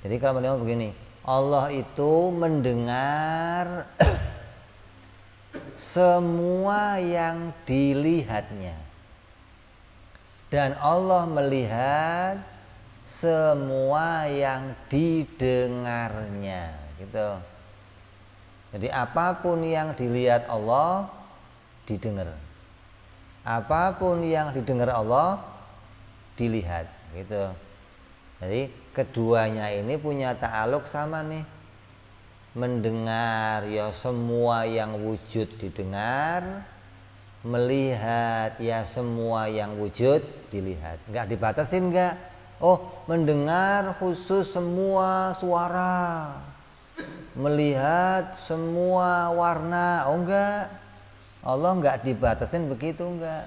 Jadi kalau mendengar begini, Allah itu mendengar semua yang dilihatnya, dan Allah melihat semua yang didengarnya, gitu. Jadi apapun yang dilihat Allah didengar, apapun yang didengar Allah dilihat, gitu. Jadi keduanya ini punya ta'aluk sama nih. Mendengar ya semua yang wujud didengar, melihat ya semua yang wujud dilihat. Enggak dibatasin enggak? Oh, mendengar khusus semua suara, melihat semua warna. Oh enggak. Allah enggak dibatasin begitu, enggak.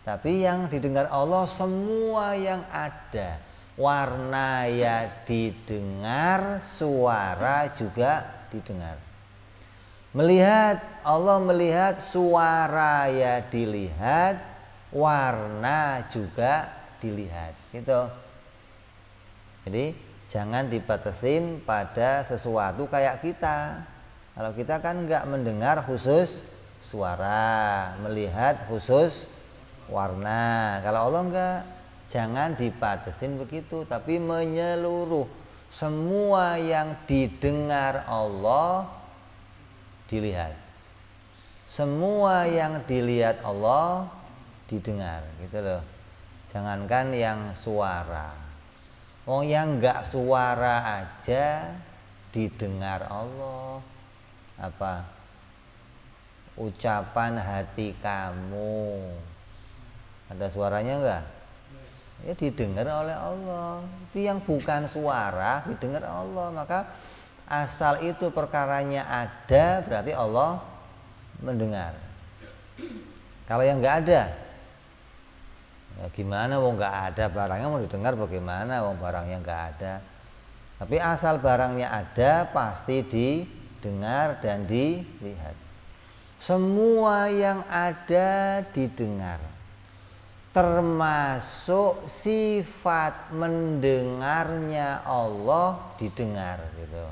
Tapi yang didengar Allah semua yang ada. Warna ya didengar, suara juga didengar. Melihat, Allah melihat, suara ya dilihat, warna juga dilihat, gitu. Jadi jangan dibatasin pada sesuatu kayak kita. Kalau kita kan enggak mendengar khusus suara, melihat khusus warna. Kalau Allah enggak. Jangan dibatasin begitu, tapi menyeluruh. Semua yang didengar Allah dilihat, semua yang dilihat Allah didengar, gitu loh. Jangankan yang suara, yang enggak suara aja didengar Allah. Apa? Ucapan hati kamu ada suaranya enggak? Ya didengar oleh Allah. Itu yang bukan suara didengar Allah. Maka asal itu perkaranya ada, berarti Allah mendengar. Kalau yang enggak ada, ya gimana? Wong enggak ada barangnya mau didengar bagaimana? Wong barangnya enggak ada. Tapi asal barangnya ada pasti didengar dan dilihat. Semua yang ada didengar, termasuk sifat mendengarnya Allah didengar, gitu.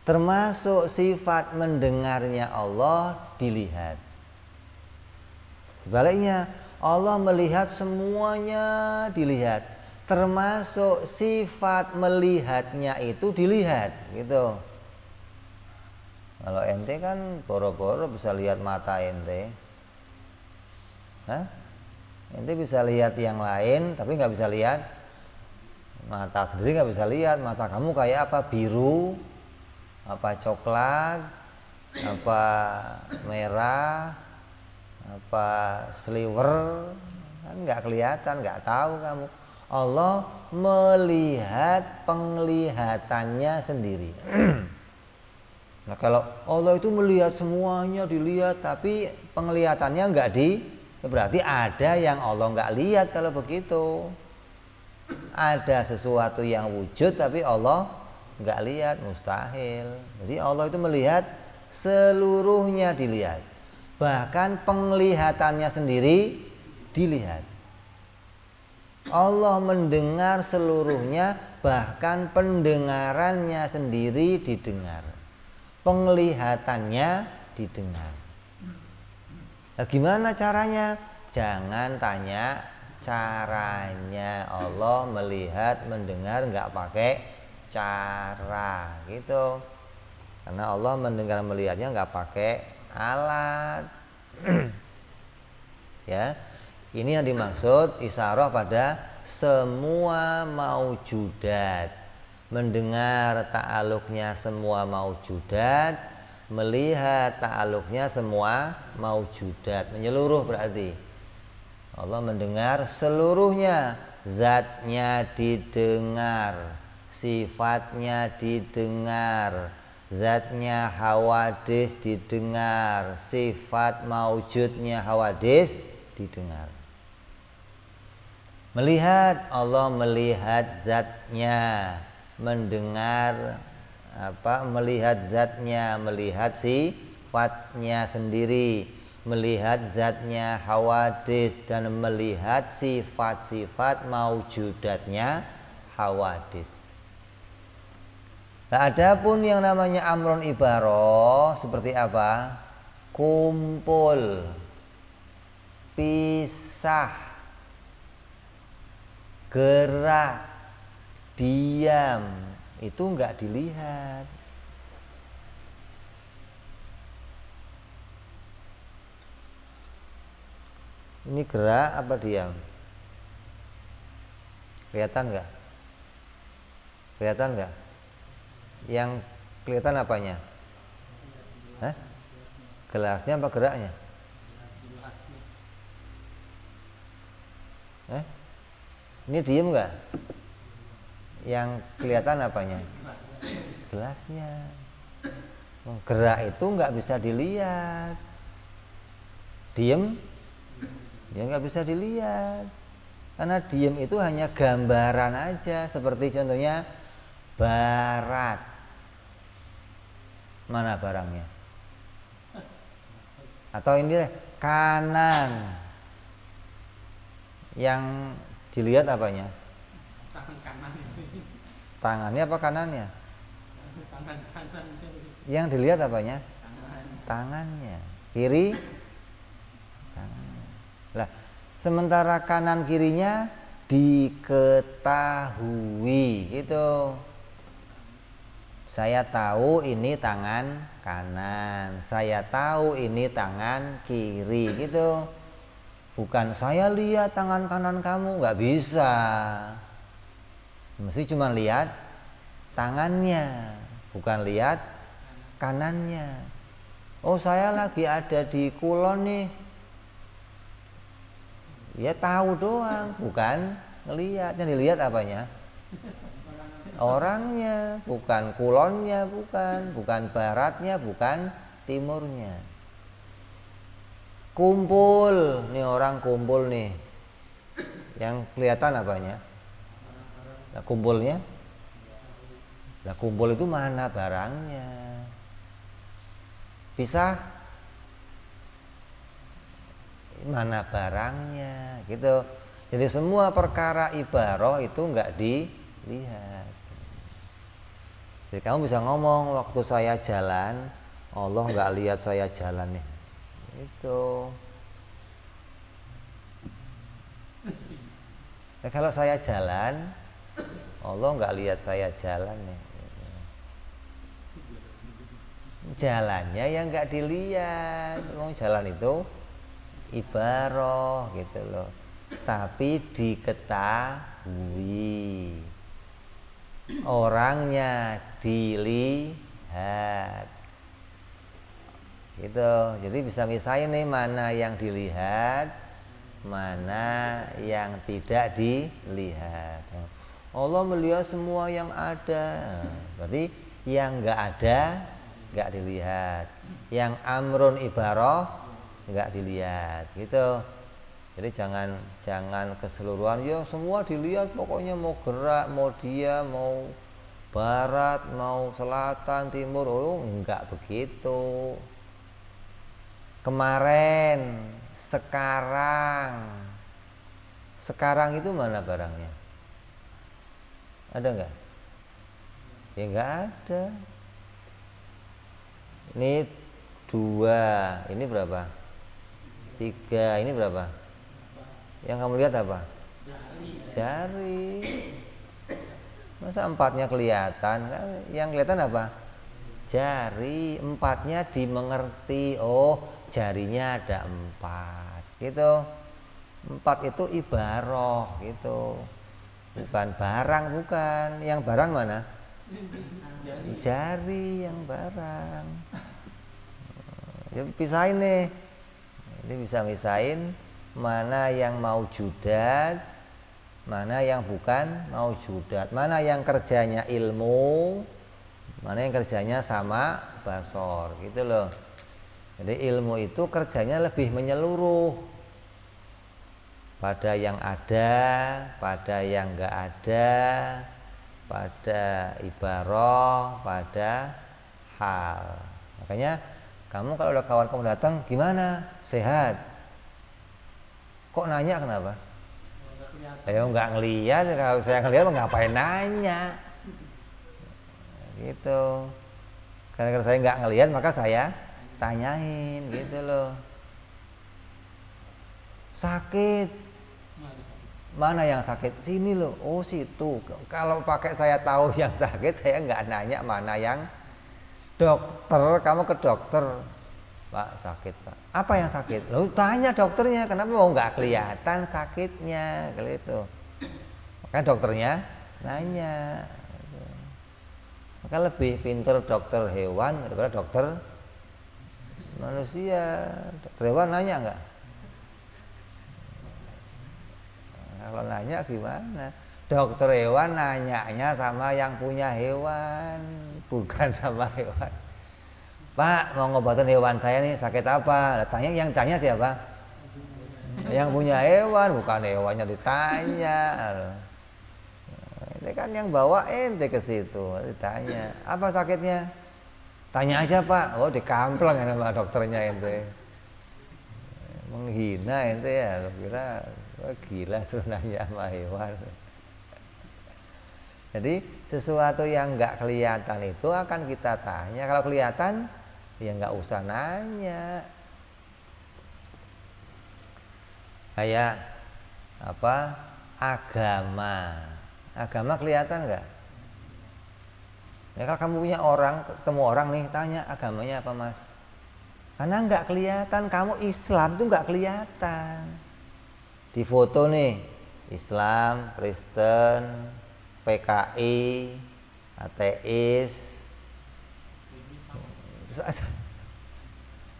Termasuk sifat mendengarnya Allah dilihat. Sebaliknya, Allah melihat semuanya dilihat, termasuk sifat melihatnya itu dilihat, gitu. Kalau ente kan boro-boro bisa lihat mata ente. Hah? Ente bisa lihat yang lain tapi nggak bisa lihat mata sendiri, nggak bisa lihat mata kamu kayak apa, biru, apa coklat, apa merah, apa sliver, kan nggak kelihatan, nggak tahu kamu. Allah melihat penglihatannya sendiri. Nah kalau Allah itu melihat semuanya, dilihat, tapi penglihatannya nggak berarti ada yang Allah nggak lihat. Kalau begitu ada sesuatu yang wujud tapi Allah nggak lihat, mustahil. Jadi Allah itu melihat seluruhnya, dilihat, bahkan penglihatannya sendiri dilihat. Allah mendengar seluruhnya, bahkan pendengarannya sendiri didengar, penglihatannya didengar. Nah, gimana caranya? Jangan tanya caranya. Allah melihat, mendengar nggak pakai cara gitu, karena Allah mendengar melihatnya nggak pakai alat. Ya, ini yang dimaksud isyarah pada semua maujudat. Mendengar ta'aluknya semua maujudat, melihat ta'aluknya semua maujudat, menyeluruh berarti. Allah mendengar seluruhnya, zatnya didengar, sifatnya didengar, zatnya hawadis didengar, sifat maujudnya hawadis didengar. Melihat, Allah melihat zatnya, mendengar melihat zatnya, melihat sifatnya sendiri, melihat zatnya hawadis, dan melihat sifat-sifat maujudatnya hawadis. Nah, adapun yang namanya amrun ibaroh seperti apa? Kumpul, pisah, gerak, diam, itu enggak dilihat. Ini gerak apa diam? Kelihatan enggak? Kelihatan enggak? Yang kelihatan apanya? Hah? Gelasnya apa geraknya? Ini diem enggak? Yang kelihatan apanya? Gelasnya. Gerak itu enggak bisa dilihat. Diem ya enggak bisa dilihat. Karena diem itu hanya gambaran aja. Seperti contohnya barat. Mana barangnya? Atau ini kanan. Yang dilihat apanya? Tangannya apa kanannya? Yang dilihat apanya? Tangannya. Kiri? Tangannya. Lah, sementara kanan kirinya diketahui gitu. Saya tahu ini tangan kanan, saya tahu ini tangan kiri gitu. Bukan saya lihat tangan kanan kamu, nggak bisa. Mesti cuma lihat tangannya, bukan lihat kanannya. Oh, saya lagi ada di Kulon nih. Ya tahu doang, bukan ngelihat. Yang dilihat apanya? Orangnya, bukan kulonnya, bukan baratnya, bukan timurnya. Kumpul, nih orang kumpul nih. Yang kelihatan apanya? Nah, kumpulnya? Nah, kumpul itu mana barangnya? Pisah? Mana barangnya? Gitu. Jadi semua perkara ibaroh itu enggak dilihat. Jadi kamu bisa ngomong, waktu saya jalan, Allah nggak lihat saya jalan nih. Itu. Nah, kalau saya jalan, Allah nggak lihat saya jalan nih. Jalannya yang nggak dilihat. Jalan itu ibaroh gitu loh. tapi diketahui. Orangnya dilihat. Gitu. Jadi bisa misalnya nih mana yang dilihat, mana yang tidak dilihat. Allah melihat semua yang ada. Berarti yang enggak ada enggak dilihat. Yang amrun ibarah enggak dilihat. Gitu. Jadi jangan keseluruhan ya semua dilihat, pokoknya mau gerak, mau dia, mau barat, mau selatan, timur, oh enggak begitu. Kemarin, sekarang itu mana barangnya? Ada enggak? Ya enggak ada. Ini 2, ini berapa? 3, ini berapa? Yang kamu lihat apa? Jari. Masa 4-nya kelihatan? Yang kelihatan apa? Jari. 4-nya dimengerti. Oh, jarinya ada 4. Gitu. 4 itu ibarah gitu. Bukan barang, bukan. Yang barang mana? Jari yang barang. Ya, pisahin nih. Ini bisa misahin mana yang maujudat, mana yang bukan maujudat, mana yang kerjanya ilmu, mana yang kerjanya sama basor, gitu loh. Jadi ilmu itu kerjanya lebih menyeluruh pada yang ada, pada yang enggak ada, pada ibarah, pada hal. Makanya kamu kalau ada kawan kamu datang, gimana? Sehat? Kok nanya kenapa? Ya nggak ngelihat, kalau saya ngelihat ngapain nanya? Gitu. Karena saya nggak ngelihat maka saya tanyain, gitu loh. Sakit. Mana yang sakit? Sini loh. Oh situ. Kalau pakai saya tahu yang sakit, saya nggak nanya mana yang dokter. Kamu ke dokter. Pak sakit pak. Apa yang sakit? Lalu tanya dokternya, kenapa mau nggak kelihatan sakitnya, gitu. Maka dokternya nanya. Maka lebih pintar dokter hewan daripada dokter manusia. Dokter hewan nanya nggak? Kalau nanya gimana? Dokter hewan nanyanya sama yang punya hewan, bukan sama hewan. Pak, mau ngobatin hewan saya nih, sakit apa? Yang tanya siapa? Yang punya hewan, bukan hewannya ditanya. Ini kan yang bawa ente ke situ, ditanya. Apa sakitnya? Tanya aja Pak. Oh, dikampleng ya sama dokternya ente. Menghina ente ya, kira gila suruh nanya sama hewan. Jadi sesuatu yang nggak kelihatan itu akan kita tanya. Kalau kelihatan ya nggak usah nanya. Kayak apa? Agama kelihatan nggak? Ya kalau kamu punya orang, ketemu orang nih, tanya agamanya apa mas? Karena nggak kelihatan. Kamu Islam tuh nggak kelihatan. Di foto nih, Islam, Kristen, PKI, ateis.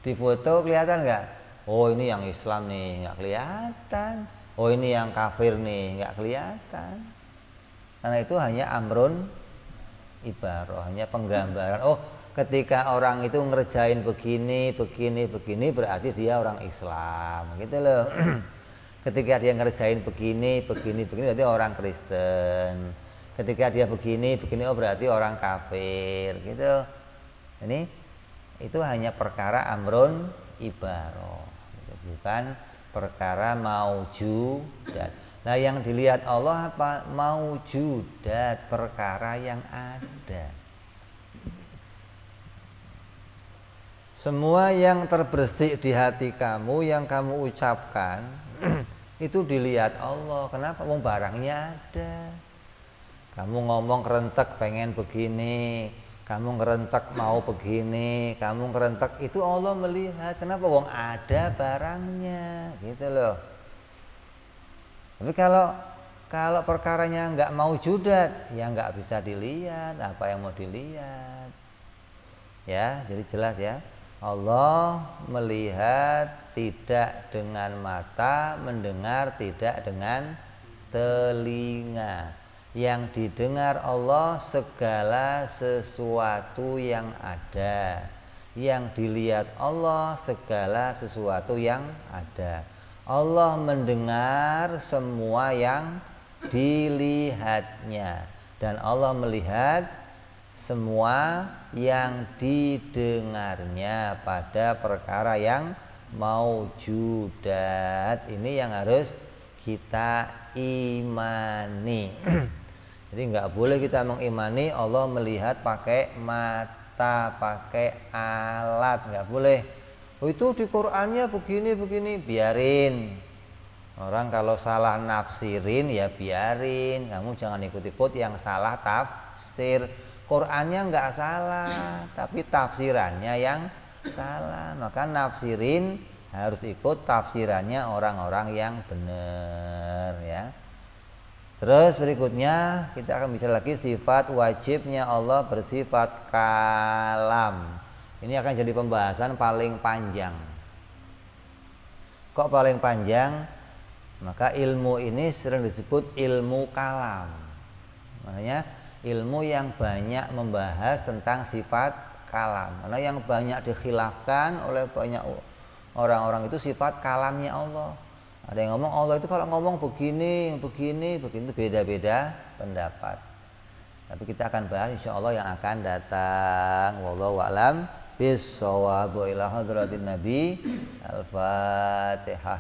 Di foto kelihatan nggak? Oh ini yang Islam nih, nggak kelihatan. Oh ini yang kafir nih, nggak kelihatan. Karena itu hanya amrun ibarah, hanya penggambaran. Oh ketika orang itu ngerjain begini berarti dia orang Islam, gitu loh. Ketika dia ngerjain begini berarti orang Kristen. Ketika dia begini oh berarti orang kafir, gitu. Ini itu hanya perkara amrun ibarah, bukan perkara maujudat. Nah yang dilihat Allah apa? Maujudat, perkara yang ada. Semua yang terbersih di hati kamu, yang kamu ucapkan itu dilihat Allah. Kenapa? Wong barangnya ada. Kamu ngomong kerentek pengen begini, kamu ngerentek mau begini, kamu ngerentek, itu Allah melihat. Kenapa? Wong ada barangnya, gitu loh. Tapi kalau perkaranya nggak maujudat, ya nggak bisa dilihat. Apa yang mau dilihat? Ya, jadi jelas ya. Allah melihat tidak dengan mata, mendengar tidak dengan telinga. Yang didengar Allah segala sesuatu yang ada. Yang dilihat Allah segala sesuatu yang ada. Allah mendengar semua yang dilihatnya, dan Allah melihat semua yang didengarnya pada perkara yang maujudat. Ini yang harus kita imani. Jadi nggak boleh kita mengimani Allah melihat pakai mata, pakai alat, nggak boleh. Oh, itu di Qur'annya begini, biarin. Orang kalau salah nafsirin ya biarin, kamu jangan ikut-ikut yang salah tafsir. Qur'annya nggak salah, tapi tafsirannya yang salah. Maka nafsirin harus ikut tafsirannya orang-orang yang benar ya. Terus berikutnya kita akan bicara lagi sifat wajibnya Allah bersifat kalam. Ini akan jadi pembahasan paling panjang. Kok paling panjang? Maka ilmu ini sering disebut ilmu kalam. Makanya ilmu yang banyak membahas tentang sifat kalam. Karena yang banyak dikhilafkan oleh banyak orang-orang itu sifat kalamnya Allah. Ada yang ngomong Allah itu kalau ngomong begini itu beda-beda pendapat. Tapi kita akan bahas insya Allah yang akan datang. Wallahu a'lam bis-shawab. Ila hadratin Nabi. Al-Fatihah.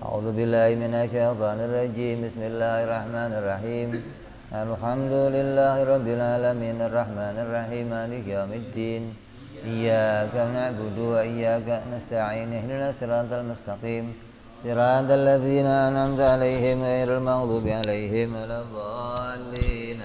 A'udzu billahi minasyaitonir rajim. Bismillahirrahmanirrahim. Alhamdulillahirabbil alamin arrahmanir rahim maliki yaumiddin. Iyyaka na'budu wa iyyaka nasta'in. Ihdinas siratal mustaqim. Siratal ladzina an'amta 'alaihim ghairil maghdubi 'alaihim waladdallin.